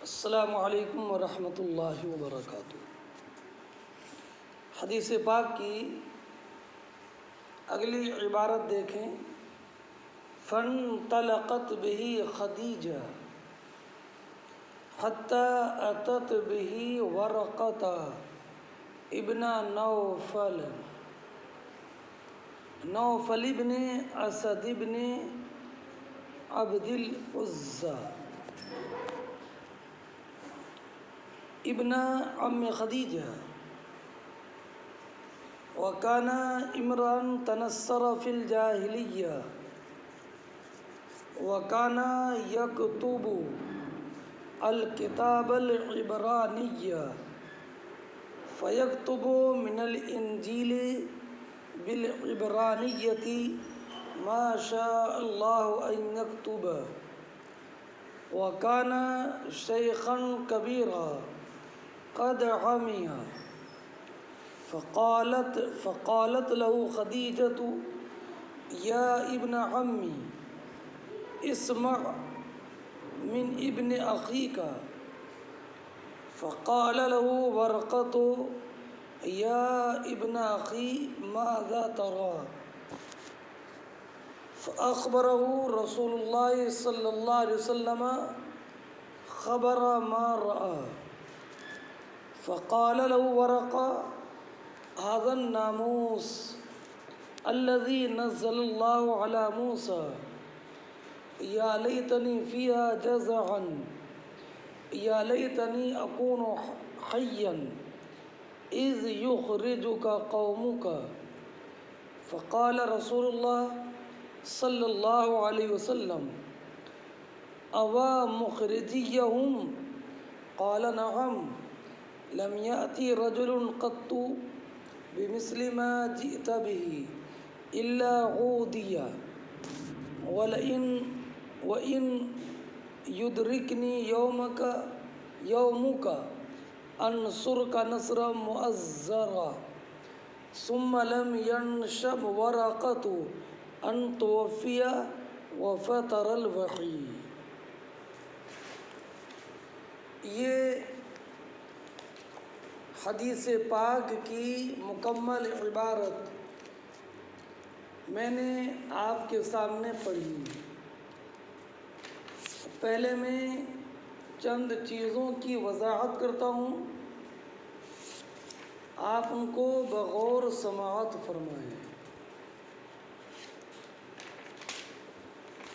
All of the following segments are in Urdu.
السلام علیکم ورحمۃ اللہ وبرکاتہ۔ حدیث پاک کی اگلی عبارت دیکھیں، فانطلقت به خدیجہ حتی اتت به ورقۃ ابن نوفل ابن اسد ابن عبد العزیٰ ابن عم خدیجہ، وکان امرا تنصر فی الجاہلیہ، وکان یکتب الکتاب العبرانیہ، فیکتب من الانجیل بالعبرانیۃ ما شاء اللہ ان یکتب، وکان شیخا کبیرا قد عمی، فقالت له خدیجۃ یا ابن عمی اسمع من ابن اخیک، فقال له ورقۃ یا ابن اخی ماذا ترى، فأخبره رسول اللہ صلی اللہ علیہ وسلم خبر ما رأى، فقال له ورقہ هذا الناموس الذي نزل الله على موسى، یا لیتنی فيها جزعا، یا لیتنی اکون حیا اذ یخرجك قومك، فقال رسول اللہ صلی اللہ علیہ وسلم اوا مخرجیہم، قال نعم، لم یأتی رجل قط بمثل ما جئت به الا عودی، وإن يدركني يومك أنصرك نصرا مؤزرا، ثم لم ينشب ورقة أن توفي وفتر الوحی۔ یہ حدیث پاک کی مکمل عبارت میں نے آپ کے سامنے پڑھی۔ پہلے میں چند چیزوں کی وضاحت کرتا ہوں، آپ ان کو بغور سماعت فرمائیں۔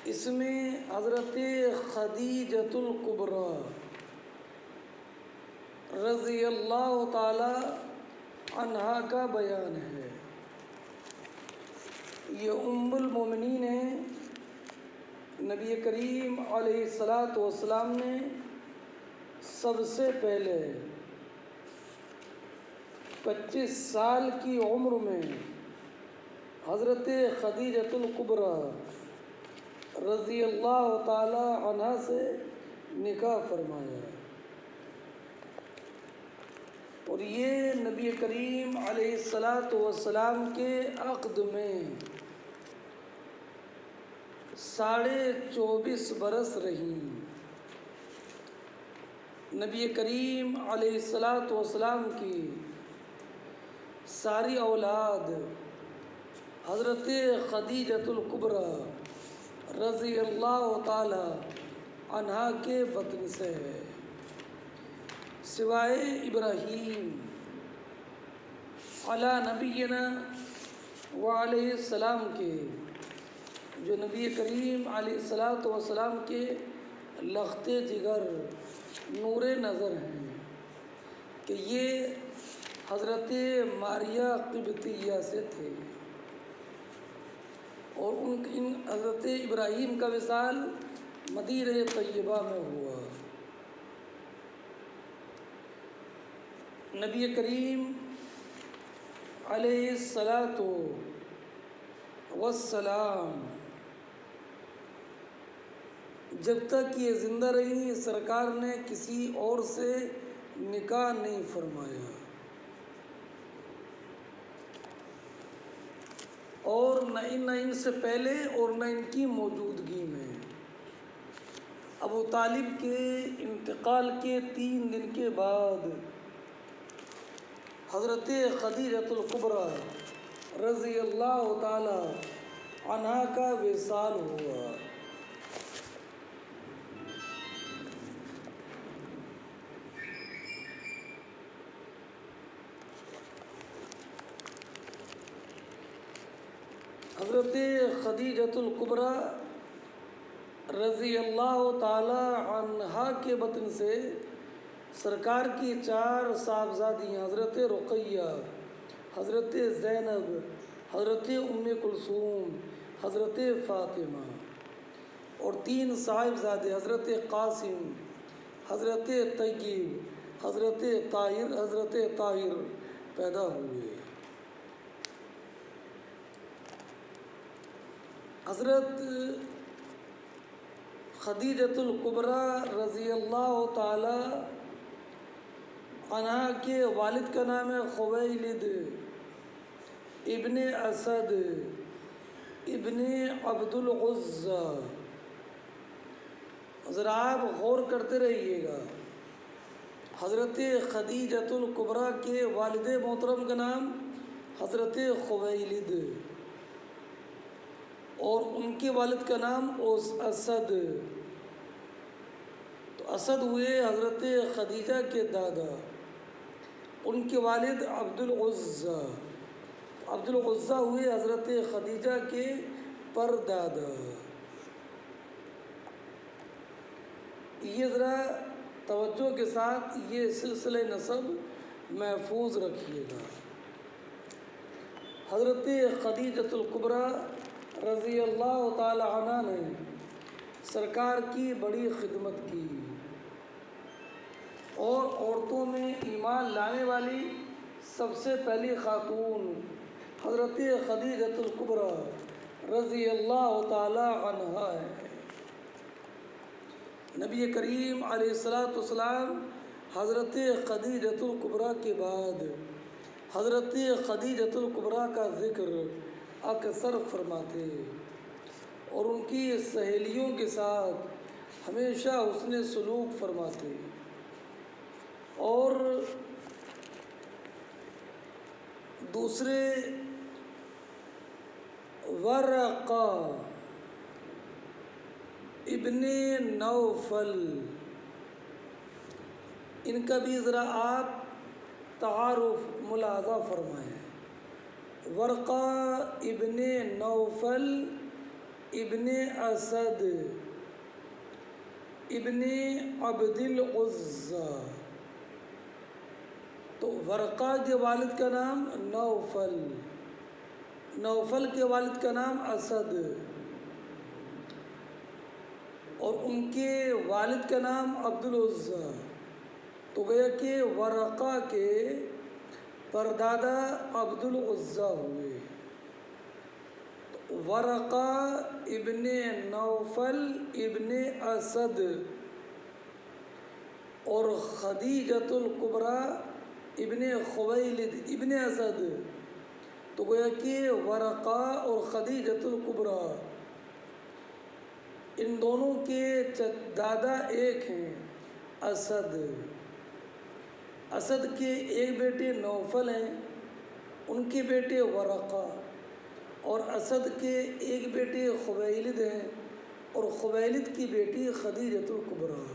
اس میں حضرت خدیجۃ الکبریٰ رضی اللہ تعالی عنہا کا بیان ہے۔ یہ ام المومنین ہیں۔ نبی کریم علیہ السلام نے سب سے پہلے 25 سال کی عمر میں حضرت خدیجۃ الکبریٰ رضی اللہ تعالی عنہا سے نکاح فرمایا، اور یہ نبی کریم علیہ السلام کے عقد میں 24.5 برس رہیں۔ نبی کریم علیہ السلام کی ساری اولاد حضرت خدیجۃ الکبریٰ رضی اللہ تعالی عنہا کے بطن سے ہے، سوائے ابراہیم علی نبینا وعلیہ السلام کے، جو نبی کریم علیہ السلام کے لخت جگر نور نظر ہیں، کہ یہ حضرت ماریہ قبطیہ سے تھے، اور ان حضرت ابراہیم کا وصال مدینہ طیبہ میں ہوا۔ نبی کریم علیہ السلام جب تک یہ زندہ رہی، سرکار نے کسی اور سے نکاح نہیں فرمایا، اور نہ ان سے پہلے اور نہ ان کی موجودگی میں۔ ابو طالب کے انتقال کے 3 دن کے بعد حضرت خدیجۃ الکبریٰ رضی اللہ تعالی عنہا کا وصال ہوا۔ حضرت خدیجۃ الکبریٰ رضی اللہ تعالی عنہا کے بطن سے سرکار کی 4 صاحبزادیاں حضرت رقیہ، حضرت زینب، حضرت ام کلثوم، حضرت فاطمہ، اور 3 صاحبزادے حضرت قاسم، حضرت طیب، حضرت طاہر پیدا ہوئے۔ حضرت خدیجۃ الکبریٰ رضی اللہ تعالی عنہا کے والد کا نام ہے خویلد ابن اسد ابن عبد العزیٰ۔ ذرا آپ غور کرتے رہیے گا، حضرت خدیجۃ الکبریٰ کے والد محترم کا نام حضرت خویلد اور ان کے والد کا نام اسد، تو اسد ہوئے حضرت خدیجہ کے دادا، ان کے والد عبد العزیٰ ہوئے حضرت خدیجہ کے پردادا۔ یہ ذرا توجہ کے ساتھ یہ سلسلہ نسب محفوظ رکھیے گا۔ حضرت خدیجۃ الکبریٰ رضی اللہ تعالی عنہ نے سرکار کی بڑی خدمت کی اور عورتوں میں ایمان لانے والی سب سے پہلی خاتون حضرت خدیجۃ الکبریٰ رضی اللہ تعالی عنہا ہے۔ نبی کریم علیہ السلام حضرت خدیجۃ الکبریٰ کے بعد حضرت خدیجۃ الکبریٰ کا ذکر اکثر فرماتے اور ان کی سہیلیوں کے ساتھ ہمیشہ حسن سلوک فرماتے، اور دوسرے ورقہ ابن نوفل، ان کا بھی ذرا آپ تعارف ملاحظہ فرمائیں۔ ورقہ ابن نوفل ابن اسد ابن عبد العزیٰ، تو ورقہ کے والد کا نام نوفل، نوفل کے والد کا نام اسد، اور ان کے والد کا نام عبد العزیٰ، تو گویا کہ ورقہ کے پردادا عبد العزیٰ ہوئے۔ ورقہ ابن نوفل ابن اسد اور خدیجۃ الکبریٰ ابن خویلد ابن اسد، تو گویا کہ ورقہ اور خدیجۃ الکبریٰ ان دونوں کے دادا ایک ہیں، اسد۔ اسد کے ایک بیٹے نوفل ہیں، ان کے بیٹے ورقہ، اور اسد کے ایک بیٹے خویلد ہیں اور خویلد کی بیٹی خدیجۃ الکبریٰ۔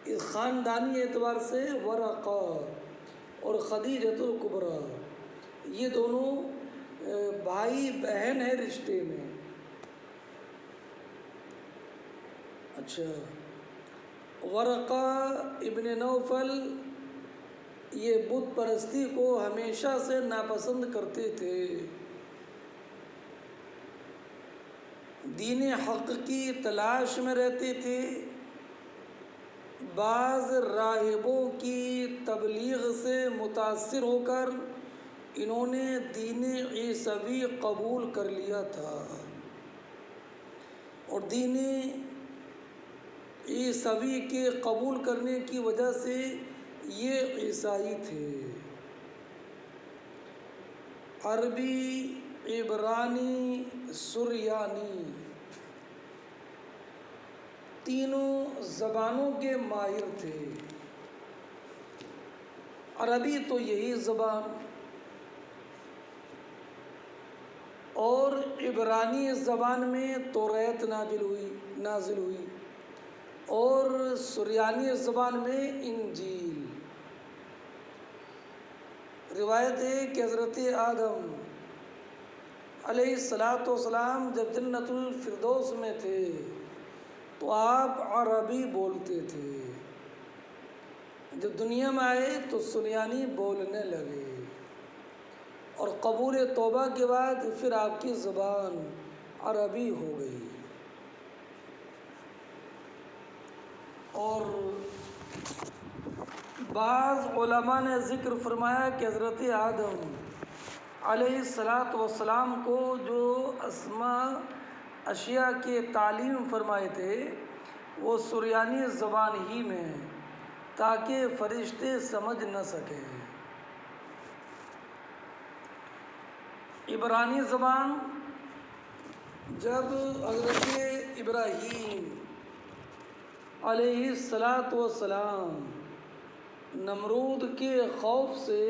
اس خاندانی اعتبار سے ورقہ اور خدیجۃ الکبریٰ یہ دونوں بھائی بہن ہیں رشتے میں۔ اچھا، ورقہ ابن نوفل یہ بت پرستی کو ہمیشہ سے ناپسند کرتے تھے، دین حق کی تلاش میں رہتے تھے۔ بعض راہبوں کی تبلیغ سے متاثر ہو کر انہوں نے دین عیسوی قبول کر لیا تھا، اور دین عیسوی کے قبول کرنے کی وجہ سے یہ عیسائی تھے۔ عربی، عبرانی، سریانی، تینوں زبانوں کے ماہر تھے۔ عربی تو یہی زبان، اور عبرانی زبان میں توریت نازل ہوئی اور سریانی زبان میں انجیل۔ روایت ہے کہ حضرت آدم علیہ السلام جب جنت الفردوس میں تھے تو آپ عربی بولتے تھے، جب دنیا میں آئے تو سریانی بولنے لگے، اور قبول توبہ کے بعد پھر آپ کی زبان عربی ہو گئی۔ اور بعض علماء نے ذکر فرمایا کہ حضرت آدم علیہ السلام کو جو اسماء اشیاء کے تعلیم فرمائے تھے وہ سریانی زبان ہی میں، تاکہ فرشتے سمجھ نہ سکیں۔ عبرانی زبان جب حضرت ابراہیم علیہ السلام نمرود کے خوف سے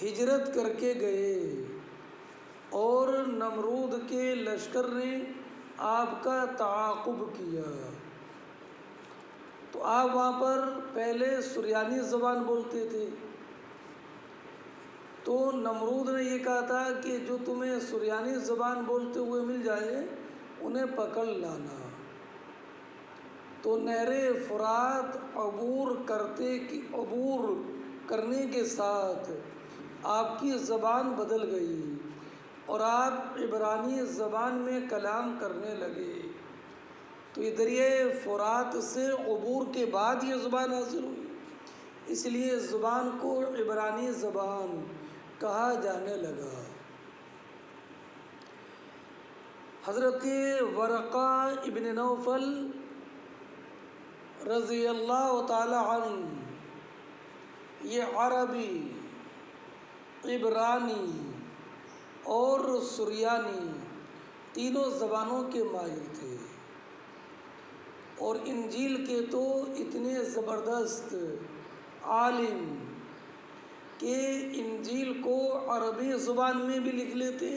ہجرت کر کے گئے اور نمرود کے لشکر نے آپ کا تعاقب کیا، تو آپ وہاں پر پہلے سریانی زبان بولتے تھے، تو نمرود نے یہ کہا تھا کہ جو تمہیں سریانی زبان بولتے ہوئے مل جائے انہیں پکڑ لانا۔ تو نہر فرات عبور کرنے کے ساتھ آپ کی زبان بدل گئی اور آپ عبرانی زبان میں کلام کرنے لگے۔ تو یہ دریائے فرات سے عبور کے بعد یہ زبان حاصل ہوئی، اس لیے زبان کو عبرانی زبان کہا جانے لگا۔ حضرت ورقہ ابن نوفل رضی اللہ تعالی عنہ یہ عربی، عبرانی اور سریانی تینوں زبانوں کے ماہر تھے، اور انجیل کے تو اتنے زبردست عالم کہ انجیل کو عربی زبان میں بھی لکھ لیتے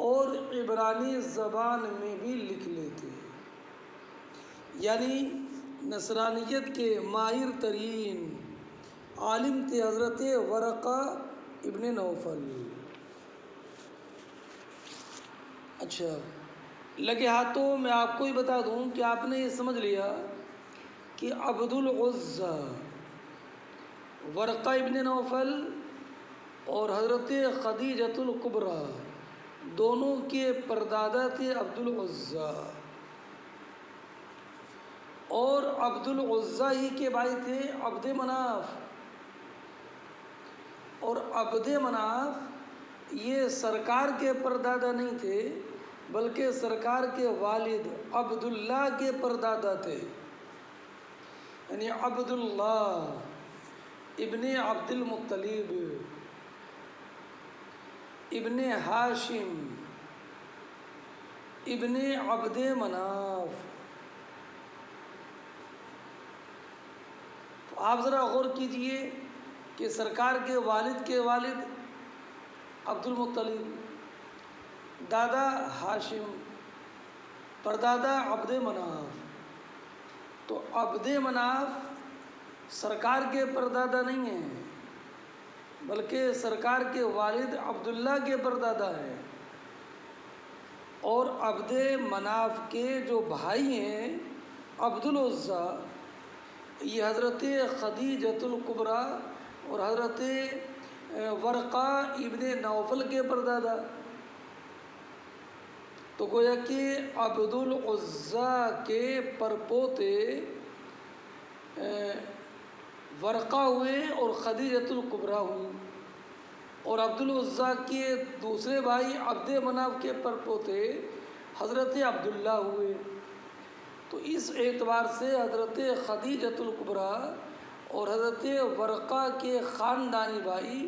اور عبرانی زبان میں بھی لکھ لیتے، یعنی نصرانیت کے ماہر ترین عالم تھے حضرت ورقہ ابن نوفل۔ اچھا، لگے ہاتھوں میں آپ کو ہی بتا دوں کہ آپ نے یہ سمجھ لیا کہ عبد العزیٰ ورقہ ابن نوفل اور حضرت خدیجۃ الکبریٰ دونوں کے پردادا تھے عبد العزیٰ، اور عبد العزیٰ ہی کے بھائی تھے عبد مناف، اور عبد مناف یہ سرکار کے پردادا نہیں تھے بلکہ سرکار کے والد عبداللہ کے پردادا تھے، یعنی عبداللہ ابن عبد المطلب ابن ہاشم ابن عبد مناف۔ تو آپ ذرا غور کیجئے کہ سرکار کے والد عبد المطلب، دادا ہاشم، پردادا عبد مناف، تو عبد مناف سرکار کے پردادا نہیں ہیں بلکہ سرکار کے والد عبداللہ کے پردادا ہیں، اور عبد مناف کے جو بھائی ہیں عبد العزیٰ یہ حضرت خدیجۃ الکبریٰ اور حضرت ورقہ ابن نوفل کے پردادا۔ تو گویا کہ عبد العزیٰ کے پرپوتے ورقہ ہوئے اور خدیجۃ الکبریٰ ہوئی، اور عبد العزیٰ کے دوسرے بھائی عبد مناف کے پرپوتے حضرت عبداللہ ہوئے۔ تو اس اعتبار سے حضرت خدیجۃ الکبریٰ اور حضرت ورقہ کے خاندانی بھائی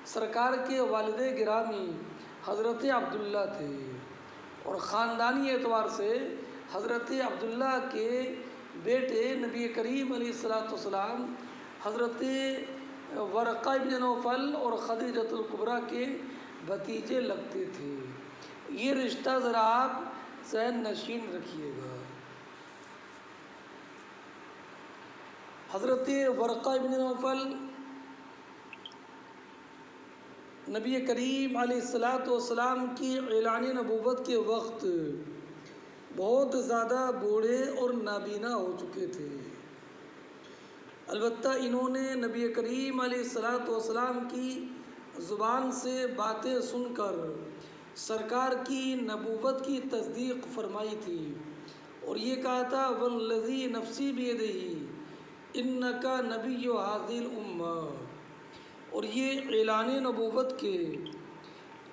سرکار کے والد گرامی حضرت عبداللہ تھے، اور خاندانی اعتبار سے حضرت عبداللہ کے بیٹے نبی کریم علیہ الصلوۃ والسلام حضرت ورقہ بن نوفل اور خدیجۃ الکبریٰ کے بھتیجے لگتے تھے۔ یہ رشتہ ذرا آپ ذہن نشین رکھیے گا۔ حضرت ورقہ بن نوفل نبی کریم علیہ الصلوۃ والسلام کی اعلان نبوت کے وقت بہت زیادہ بوڑھے اور نابینا ہو چکے تھے۔ البتہ انہوں نے نبی کریم علیہ الصلوۃ والسلام کی زبان سے باتیں سن کر سرکار کی نبوت کی تصدیق فرمائی تھی اور یہ کہا تھا والذی نفسی بیدہ انک نبی ھذہ الامہ، اور یہ اعلان نبوت کے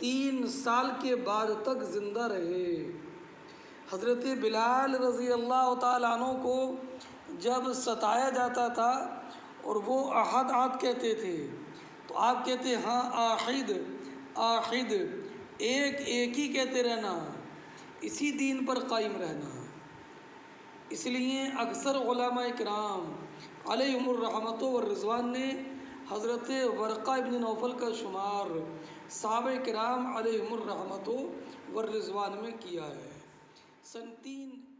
3 سال کے بعد تک زندہ رہے۔ حضرت بلال رضی اللہ تعالیٰ عنہ کو جب ستایا جاتا تھا اور وہ احد احد کہتے تھے تو آپ کہتے ہاں آحد آحد، ایک ایک ہی کہتے رہنا، اسی دین پر قائم رہنا۔ اس لیے اکثر علماء کرام علیہم الرحمۃ والرضوان نے حضرت ورقہ بن نوفل کا شمار صحابہ کرام علیہم الرحمۃ والرضوان میں کیا ہے۔ سن 3